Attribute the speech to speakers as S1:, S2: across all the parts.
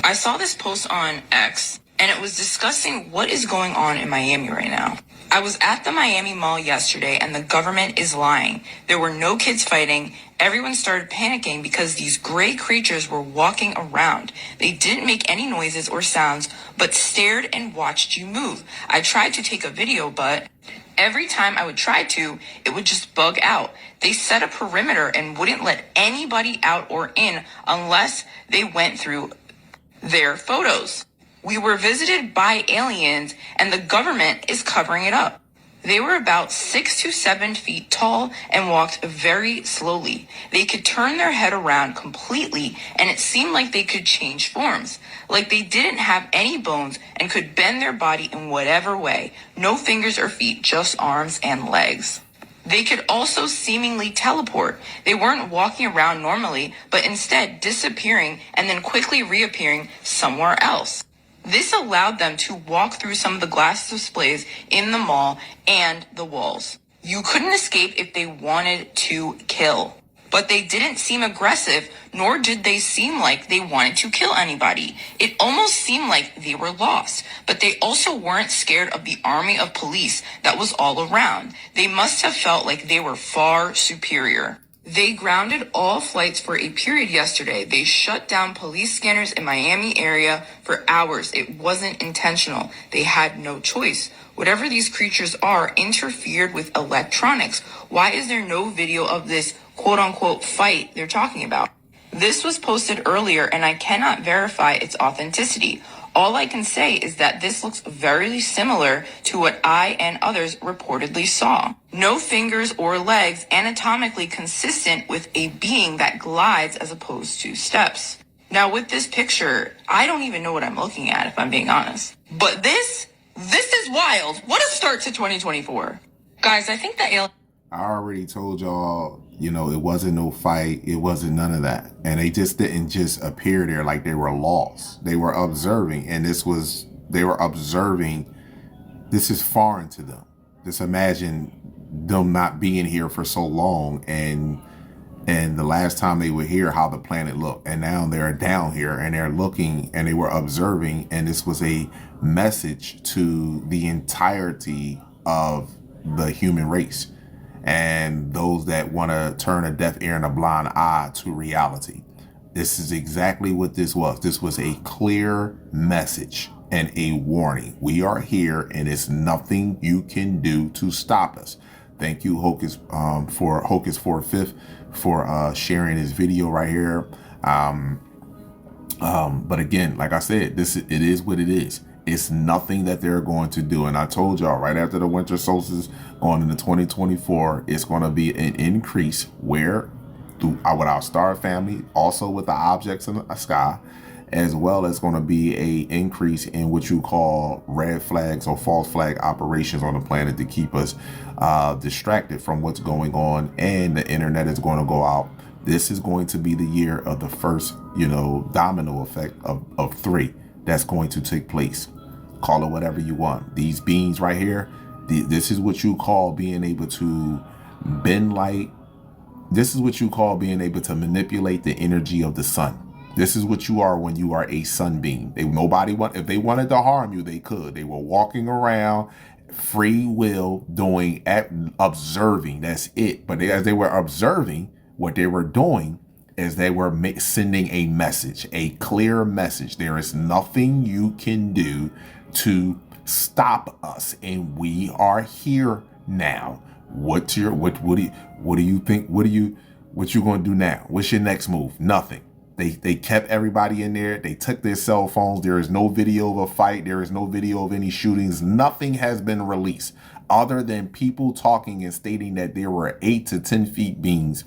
S1: I saw this post on X, and it was discussing what is going on in Miami right now. I was at the Miami Mall yesterday, and the government is lying. There were no kids fighting. Everyone started panicking because these gray creatures were walking around. They didn't make any noises or sounds, but stared and watched you move. I tried to take a video, but every time I would try to, it would just bug out. They set a perimeter and wouldn't let anybody out or in unless they went through their photos. We were visited by aliens, and the government is covering it up. They were about 6 to 7 feet tall and walked very slowly. They could turn their head around completely, and it seemed like they could change forms. Like they didn't have any bones and could bend their body in whatever way. No fingers or feet, just arms and legs. They could also seemingly teleport. They weren't walking around normally, but instead disappearing and then quickly reappearing somewhere else. This allowed them to walk through some of the glass displays in the mall and the walls. You couldn't escape if they wanted to kill. But they didn't seem aggressive, nor did they seem like they wanted to kill anybody. It almost seemed like they were lost, but they also weren't scared of the army of police that was all around. They must have felt like they were far superior. They grounded all flights for a period yesterday. They shut down police scanners in Miami area for hours. It wasn't intentional. They had no choice. Whatever these creatures are interfered with electronics. Why is there no video of this quote unquote fight they're talking about? This was posted earlier and I cannot verify its authenticity. All I can say is that this looks very similar to what I and others reportedly saw. No fingers or legs, anatomically consistent with a being that glides as opposed to steps. Now with this picture, I don't even know what I'm looking at if I'm being honest. But this is wild. What a start to 2024. Guys, I think that
S2: I already told y'all, you know, it wasn't no fight. It wasn't none of that. And they just didn't just appear there like they were lost. They were observing. And they were observing. This is foreign to them. Just imagine them not being here for so long. And the last time they were here, how the planet looked. And now they're down here and they're looking and they were observing. And this was a message to the entirety of the human race. And those that want to turn a deaf ear and a blind eye to reality. This is exactly what this was. This was a clear message and a warning. We are here and it's nothing you can do to stop us. Thank you, Hocus, for Hocus for Fifth for sharing this video right here. But again, like I said, it is what it is. It's nothing that they're going to do. And I told y'all right after the winter solstice going into 2024, it's going to be an increase where with our star family, also with the objects in the sky, as well as going to be a increase in what you call red flags or false flag operations on the planet to keep us distracted from what's going on. And the internet is going to go out. This is going to be the year of the first, domino effect of 3 that's going to take place. Call it whatever you want. These beings right here, this is what you call being able to bend light. This is what you call being able to manipulate the energy of the sun. This is what you are when you are a sunbeam. If they wanted to harm you, they could. They were walking around, free will, observing. That's it. But as they were observing, what they were doing is they were sending a message, a clear message. There is nothing you can do to stop us, and we are here now. What do you think? What you going to do now? What's your next move? Nothing. They kept everybody in there. They took their cell phones. There is no video of a fight. There is no video of any shootings. Nothing has been released other than people talking and stating that there were 8 to 10 feet beings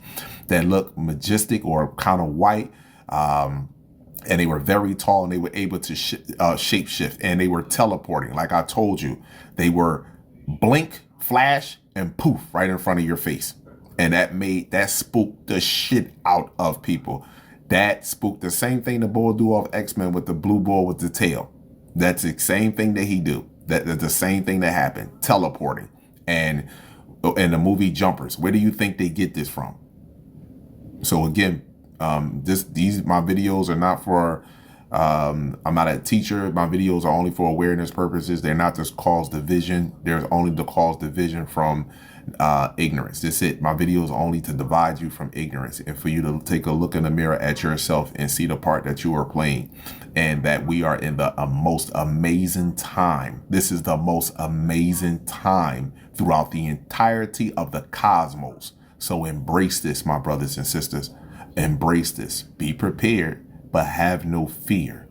S2: that look majestic or kind of white. And they were very tall and they were able to shape shift and they were teleporting. Like I told you, they were blink, flash, and poof right in front of your face. And that spooked the shit out of people. That spooked the same thing the boy do off X-Men with the blue ball with the tail. That's the same thing that he do. That's the same thing that happened. Teleporting. And in the movie Jumpers, where do you think they get this from? So again, my videos are not for I'm not a teacher. My videos are only for awareness purposes. They're not to cause division. They're only to cause division from ignorance. That's it. My videos are only to divide you from ignorance and for you to take a look in the mirror at yourself and see the part that you are playing, and that we are in the most amazing time. This is the most amazing time throughout the entirety of the cosmos. So embrace this, my brothers and sisters. Embrace this. Be prepared, but have no fear.